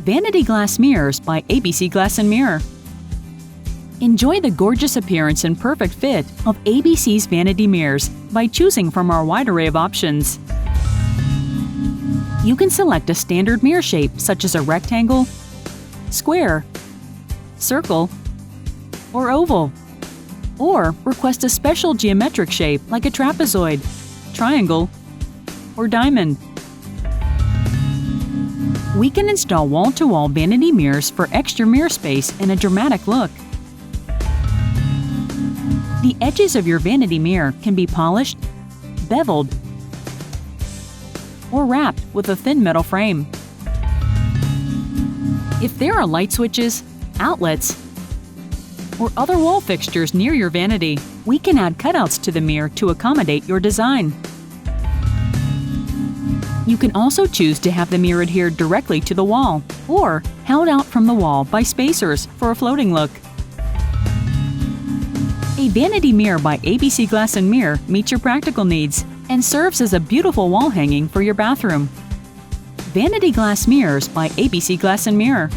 Vanity Glass Mirrors by ABC Glass and Mirror. Enjoy the gorgeous appearance and perfect fit of ABC's vanity mirrors by choosing from our wide array of options. You can select a standard mirror shape such as a rectangle, square, circle, or oval. Or request a special geometric shape like a trapezoid, triangle, or diamond. We can install wall-to-wall vanity mirrors for extra mirror space and a dramatic look. The edges of your vanity mirror can be polished, beveled, or wrapped with a thin metal frame. If there are light switches, outlets, or other wall fixtures near your vanity, we can add cutouts to the mirror to accommodate your design. You can also choose to have the mirror adhered directly to the wall or held out from the wall by spacers for a floating look. A vanity mirror by ABC Glass and Mirror meets your practical needs and serves as a beautiful wall hanging for your bathroom. Vanity Glass Mirrors by ABC Glass and Mirror.